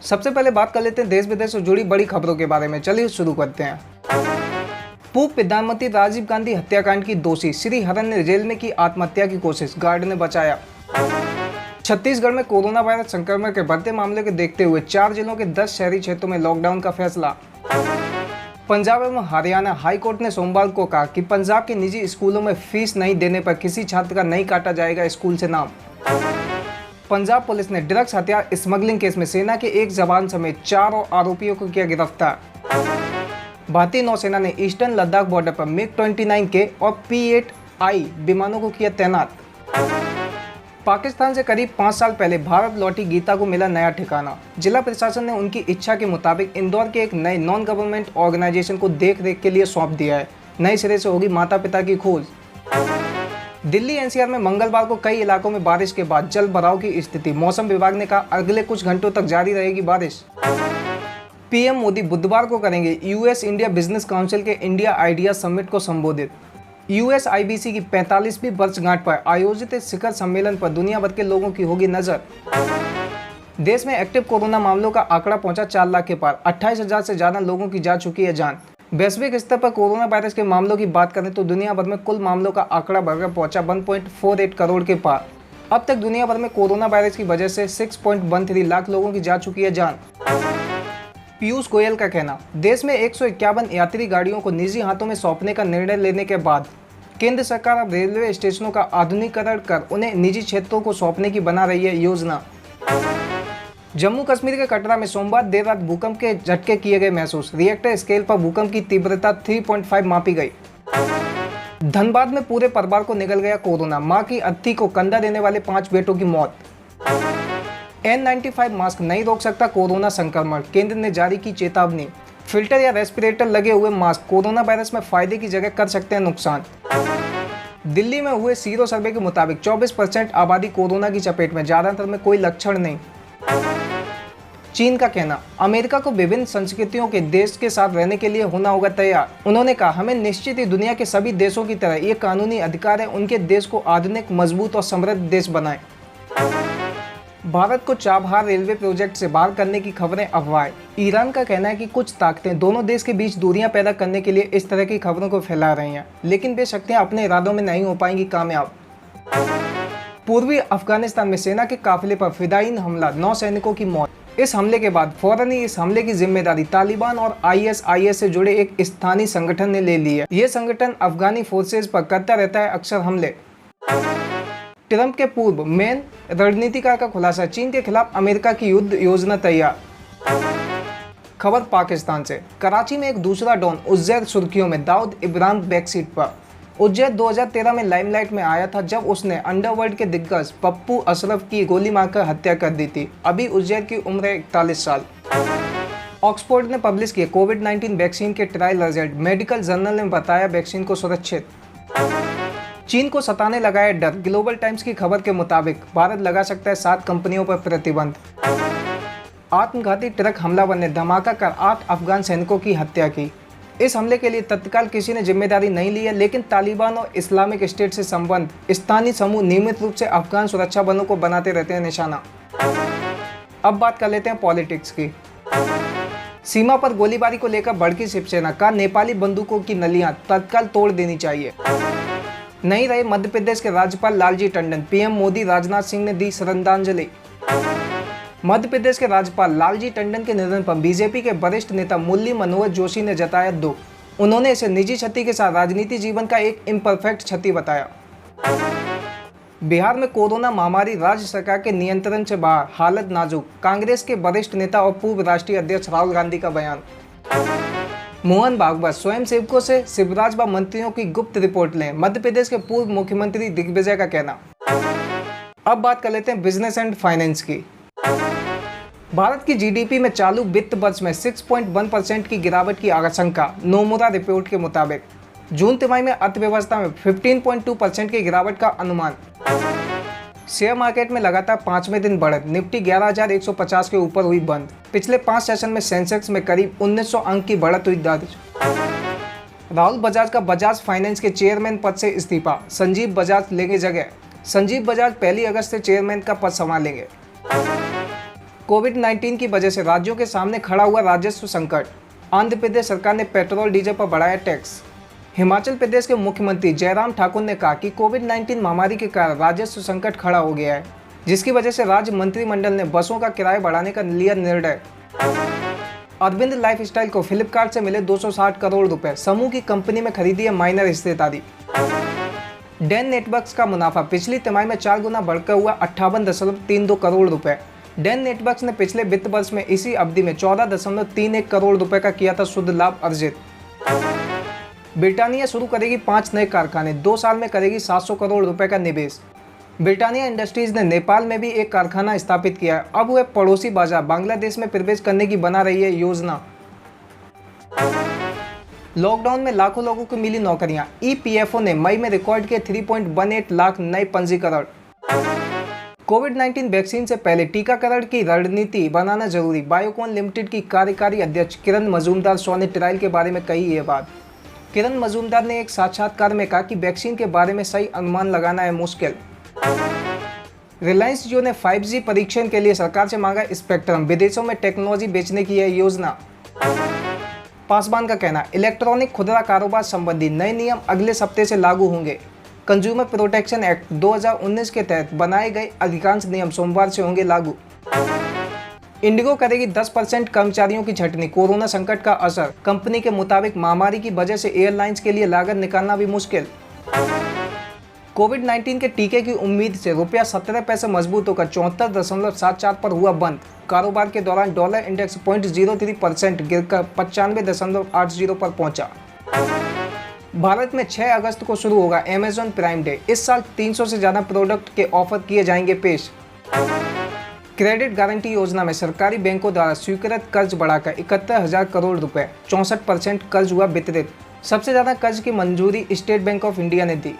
सबसे पहले बात कर लेते हैं देश विदेश से जुड़ी बड़ी खबरों के बारे में। चलिए शुरू करते हैं। पूर्व प्रधानमंत्री राजीव गांधी हत्याकांड की दोषी श्रीहरन ने जेल में की आत्महत्या की कोशिश, गार्ड ने बचाया। छत्तीसगढ़ में कोरोना वायरस संक्रमण के बढ़ते मामले को देखते हुए 4 जिलों के 10 शहरी क्षेत्रों में लॉकडाउन का फैसला। पंजाब एवं हरियाणा हाईकोर्ट ने सोमवार को कहा कि पंजाब के निजी स्कूलों में फीस नहीं देने पर किसी छात्र का नहीं काटा जाएगा स्कूल से नाम। पंजाब पुलिस ने ड्रग्स हथियार स्मगलिंग केस में सेना के एक जवान समेत 4 और आरोपियों को किया गिरफ्तार। भारतीय नौसेना ने ईस्टर्न लद्दाख बॉर्डर पर MiG-29K और P-8I विमानों को किया तैनात। पाकिस्तान से करीब 5 साल पहले भारत लौटी गीता को मिला नया ठिकाना। जिला प्रशासन ने उनकी इच्छा के मुताबिक इंदौर के एक नए नॉन गवर्नमेंट ऑर्गेनाइजेशन को देख रेख के लिए सौंप दिया है। नए सिरे से होगी माता पिता की खोज। दिल्ली NCR में मंगलवार को कई इलाकों में बारिश के बाद जल भराव की स्थिति। मौसम विभाग ने कहा अगले कुछ घंटों तक जारी रहेगी बारिश। PM मोदी बुधवार को करेंगे US इंडिया बिजनेस काउंसिल के इंडिया आइडिया समिट को संबोधित। USIBC की 45वीं वर्षगांठ पर आयोजित इस शिखर सम्मेलन पर दुनिया भर के लोगों की होगी नजर। देश में एक्टिव कोरोना मामलों का आंकड़ा पहुंचा 4 लाख के पार। 28,000 से ज्यादा लोगों की जा चुकी है जान। वैश्विक स्तर पर कोरोना वायरस के मामलों की बात करें तो दुनिया भर में कुल मामलों का आंकड़ा बढ़कर पहुंचा 1.48 करोड़ के पार। अब तक दुनिया भर में कोरोना वायरस की वजह से 6.13 लाख लोगों की जा चुकी है जान। पीयूष गोयल का कहना, देश में 151 यात्री गाड़ियों को निजी हाथों में सौंपने का निर्णय लेने के बाद केंद्र सरकार अब रेलवे स्टेशनों का आधुनिकीकरण कर उन्हें निजी क्षेत्रों को सौंपने की बना रही है योजना। जम्मू कश्मीर के कटरा में सोमवार देर रात भूकंप के झटके किए गए महसूस। रिएक्टर स्केल पर भूकंप की तीव्रता 3.5 मापी गई। धनबाद में पूरे परिवार को निगल गया कोरोना। मां की अर्थी को कंधा देने वाले 5 बेटों की मौत। N95 मास्क नहीं रोक सकता कोरोना संक्रमण, केंद्र ने जारी की चेतावनी। फिल्टर या रेस्पिरेटर लगे हुए मास्क कोरोना वायरस में फायदे की जगह कर सकते हैं नुकसान। दिल्ली में हुए सीरो सर्वे के मुताबिक 24% आबादी कोरोना की चपेट में, ज्यादातर में कोई लक्षण नहीं। चीन का कहना, अमेरिका को विभिन्न संस्कृतियों के देश के साथ रहने के लिए होना होगा तैयार। उन्होंने कहा हमें निश्चित ही दुनिया के सभी देशों की तरह ये कानूनी अधिकार है उनके देश को आधुनिक, मजबूत और समृद्ध देश बनाएं। भारत को चाबहार रेलवे प्रोजेक्ट से बाहर करने की खबरें अफवाह। ईरान का कहना है कि कुछ ताकतें दोनों देश के बीच दूरियां पैदा करने के लिए इस तरह की खबरों को फैला रही हैं, लेकिन वे शक्तियां अपने इरादों में नहीं हो पाएंगी कामयाब। पूर्वी अफगानिस्तान में सेना के काफिले पर फिदायीन हमला, 9 सैनिकों की मौत। इस हमले के बाद फौरन ही इस हमले की जिम्मेदारी तालिबान और ISIS से जुड़े एक स्थानीय संगठन ने ले ली है। ये संगठन अफगानी फोर्सेज पर करता रहता है अक्सर हमले। ट्रंप के पूर्व मेन रणनीतिकार का खुलासा, चीन के खिलाफ अमेरिका की युद्ध योजना तैयार। खबर पाकिस्तान से, कराची में एक दूसरा डॉन उज्जैर सुर्खियों में, दाऊद इब्राहिम बैकसीट पर। उज्जैर 2013 में लाइमलाइट में आया था जब उसने अंडरवर्ल्ड के दिग्गज पप्पू अशरफ की गोली मारकर हत्या कर दी थी। अभी उज्जैर की उम्र 41 साल। ऑक्सफोर्ड ने पब्लिश किए कोविड-19 वैक्सीन के ट्रायल रिजल्ट। मेडिकल जर्नल ने बताया वैक्सीन को सुरक्षित। चीन को सताने लगाया डर। ग्लोबल टाइम्स की खबर के मुताबिक भारत लगा सकता है 7 कंपनियों पर प्रतिबंध। आत्मघाती ट्रक हमलावर ने धमाका कर 8 अफगान सैनिकों की हत्या की। इस हमले के लिए तत्काल किसी ने जिम्मेदारी नहीं ली है, लेकिन तालिबान और इस्लामिक स्टेट से संबंध स्थानीय समूह नियमित रूप से अफगान सुरक्षा बलों को बनाते रहते हैं निशाना। अब बात कर लेते हैं पॉलिटिक्स की। सीमा पर गोलीबारी को लेकर भड़की शिवसेना का, नेपाली बंदूकों की नलियां तत्काल तोड़ देनी चाहिए। नहीं रहे मध्य प्रदेश के राज्यपाल लालजी टंडन, PM मोदी राजनाथ सिंह ने दी श्रद्धांजलि। मध्य प्रदेश के राज्यपाल लालजी टंडन के निधन पर बीजेपी के वरिष्ठ नेता मुरली मनोहर जोशी ने जताया दुख। उन्होंने इसे निजी क्षति के साथ राजनीति जीवन का एक इम्परफेक्ट क्षति बताया। बिहार में कोरोना महामारी राज्य सरकार के नियंत्रण से बाहर, हालत नाजुक। कांग्रेस के वरिष्ठ नेता और पूर्व राष्ट्रीय अध्यक्ष राहुल गांधी का बयान। मोहन भागवत, स्वयं सेवकों से शिवराज व मंत्रियों की गुप्त रिपोर्ट लें। मध्य प्रदेश के पूर्व मुख्यमंत्री दिग्विजय का कहना। अब बात कर लेते हैं बिजनेस एंड फाइनेंस की। भारत की GDP में चालू वित्त वर्ष में 6.1% की गिरावट की आशंका। नोमुरा रिपोर्ट के मुताबिक जून तिमाही में अर्थव्यवस्था में 15.2% की गिरावट का अनुमान। शेयर मार्केट में लगातार 5वें दिन बढ़त। निफ्टी 11,150 के ऊपर हुई बंद। पिछले 5 सेशन में सेंसेक्स में करीब 1900 अंक की बढ़त हुई दर्ज। राहुल बजाज का बजाज फाइनेंस के चेयरमैन पद से इस्तीफा। संजीव बजाज लेंगे जगह। संजीव बजाज 1 अगस्त से चेयरमैन का पद संभालेंगे। कोविड-19 की वजह से राज्यों के सामने खड़ा हुआ राजस्व संकट। आंध्र प्रदेश सरकार ने पेट्रोल डीजल पर बढ़ाया टैक्स। हिमाचल प्रदेश के मुख्यमंत्री जयराम ठाकुर ने कहा कि कोविड-19 महामारी के कारण राजस्व संकट खड़ा हो गया है, जिसकी वजह से राज्य मंत्रिमंडल ने बसों का किराया बढ़ाने का लिया निर्णय। अरविंद लाइफस्टाइल को फ्लिपकार्ट से मिले 260 करोड़ रुपए। समूह की कंपनी में खरीदी है माइनर हिस्सेदारी। डैन नेटवर्क्स का मुनाफा पिछली तिमाही में 4 गुना बढ़कर हुआ 58.32 करोड़ रुपए। डैन नेटवर्क्स ने पिछले वित्त वर्ष में इसी अवधि में 14.31 करोड़ रुपए का किया था शुद्ध लाभ अर्जित। ब्रिटानिया शुरू करेगी 5 नए कारखाने, 2 साल में करेगी 700 करोड़ रुपए का निवेश। ब्रिटानिया इंडस्ट्रीज ने नेपाल में भी एक कारखाना स्थापित किया है। अब वह पड़ोसी बाजार बांग्लादेश में प्रवेश करने की बना रही है योजना। लॉकडाउन में लाखों लोगों को मिली नौकरियां। ईपीएफओ ने मई में रिकॉर्ड किए 3.18 लाख नए पंजीकरण। कोविड-19 वैक्सीन से पहले टीकाकरण की रणनीति बनाना जरूरी। बायोकॉन लिमिटेड की कार्यकारी अध्यक्ष किरण मजूमदार शॉ ने ट्रायल के बारे में कही ये बात। किरण मजूमदार ने एक साक्षात्कार में कहा कि वैक्सीन के बारे में सही अनुमान लगाना है मुश्किल। रिलायंस जियो ने 5G परीक्षण के लिए सरकार से मांगा स्पेक्ट्रम। विदेशों में टेक्नोलॉजी बेचने की है योजना। पासवान का कहना, इलेक्ट्रॉनिक खुदरा कारोबार संबंधी नए नियम अगले सप्ताह से लागू होंगे। कंज्यूमर प्रोटेक्शन एक्ट 2019 के तहत बनाए गए अधिकांश नियम सोमवार से होंगे लागू। इंडिगो करेगी 10% कर्मचारियों की छंटनी। कोरोना संकट का असर। कंपनी के मुताबिक महामारी की वजह से एयरलाइंस के लिए लागत निकालना भी मुश्किल। कोविड-19 के टीके की उम्मीद से रुपया 17 पैसे मजबूत होकर 74.74 पर हुआ बंद। कारोबार के दौरान डॉलर इंडेक्स 0.03% गिरकर 95.80 पर पहुंचा। भारत में 6 अगस्त को शुरू होगा अमेजॉन प्राइम डे। इस साल 300 से ज्यादा प्रोडक्ट के ऑफर किए जाएंगे पेश। क्रेडिट गारंटी योजना में सरकारी बैंकों द्वारा स्वीकृत कर्ज बढ़ाकर 71,000 करोड़ रुपए, 64% कर्ज हुआ वितरित। सबसे ज्यादा कर्ज की मंजूरी स्टेट बैंक ऑफ इंडिया ने दी।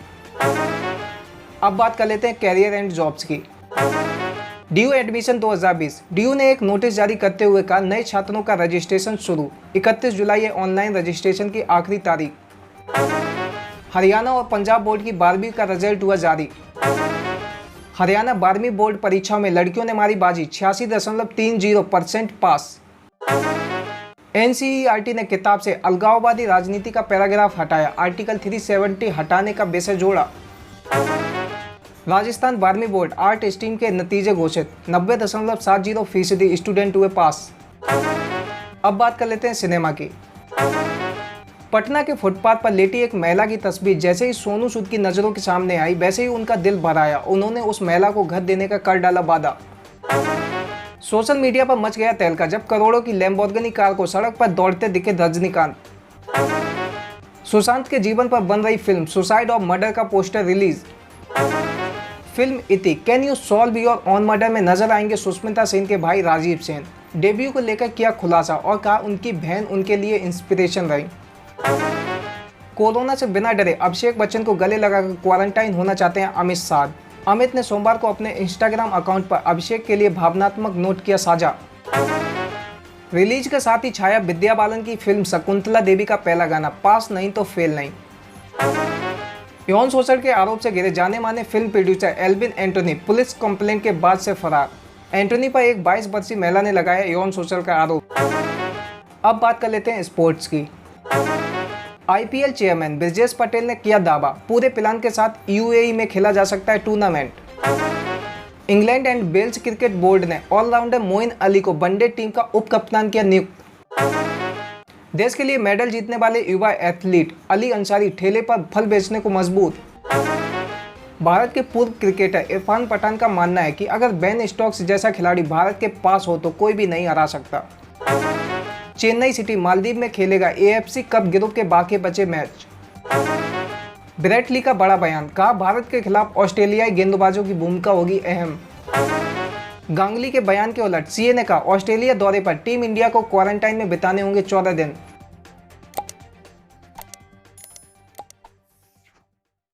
अब बात कर लेते हैं कैरियर एंड जॉब्स की। DU admission 2020। डीयू ने एक नोटिस जारी करते हुए कहा, नए छात्रों का रजिस्ट्रेशन शुरू। 31 जुलाई है ऑनलाइन रजिस्ट्रेशन की आखिरी तारीख। हरियाणा और पंजाब बोर्ड की 12वीं का रिजल्ट हुआ जारी। हरियाणा 12वीं बोर्ड परीक्षा में लड़कियों ने मारी बाजी, 86.30% पास। एनसीईआरटी ने किताब से अलगाववादी राजनीति का पैराग्राफ हटाया। आर्टिकल 370 हटाने का विषय जोड़ा। राजस्थान 12वीं बोर्ड आर्ट स्ट्रीम के नतीजे घोषित। 90.70% स्टूडेंट हुए पास। अब बात कर लेते हैं सिनेमा की। पटना के फुटपाथ पर लेटी एक महिला की तस्वीर जैसे ही सोनू सूद की नजरों के सामने आई, वैसे ही उनका दिल भर आया। उन्होंने उस महिला को घर देने का कर डाला वादा। सोशल मीडिया पर मच गया तहलका जब करोड़ों की लैम्बोर्गिनी कार को सड़क पर दौड़ते दिखे रजनीकांत। सुशांत के जीवन पर बन रही फिल्म सुसाइड और मर्डर का पोस्टर रिलीज। फिल्म इति can you solve your on murder में नजर आएंगे सुष्मिता सेन के भाई राजीव सेन। डेब्यू को लेकर किया खुलासा और कहा उनकी बहन उनके लिए इंस्पिरेशन रही। कोरोना से बिना डरे अभिषेक बच्चन को गले लगाकर क्वारंटाइन होना चाहते हैं अमित शाह। अमित ने सोमवार को अपने इंस्टाग्राम अकाउंट पर अभिषेक के लिए भावनात्मक नोट किया साझा। रिलीज के साथ ही छाया विद्या बालन की फिल्म शकुंतला देवी का पहला गाना, पास नहीं तो फेल नहीं। यौन शोषण के आरोप से घिरे जाने माने film producer Alwin Antony police complaint के बाद से फरार। एंटोनी पर एक 22 वर्षीय महिला ने लगाया यौन शोषण का आरोप। अब बात कर लेते हैं स्पोर्ट्स की। आईपीएल चेयरमैन ब्रिजेश पटेल ने किया दावा, पूरे प्लान के साथ यूएई में खेला जा सकता है tournament. England and Wales cricket board ने ऑलराउंडर मोइन अली को वनडे टीम का उप कप्तान किया नियुक्त। देश के लिए मेडल जीतने वाले युवा एथलीट अली अंसारी ठेले पर फल बेचने को मजबूर। भारत के पूर्व क्रिकेटर इरफान पठान का मानना है कि अगर बेन स्टोक्स जैसा खिलाड़ी भारत के पास हो तो कोई भी नहीं हरा सकता। चेन्नई सिटी मालदीव में खेलेगा एएफसी कप ग्रुप के बाकी बचे मैच। विराट ली का बड़ा बयान, कहा भारत के खिलाफ ऑस्ट्रेलियाई गेंदबाजों की भूमिका होगी अहम। गांगुली के बयान के उलट सीए ने कहा ऑस्ट्रेलिया दौरे पर टीम इंडिया को क्वारंटाइन में बिताने होंगे 14 दिन।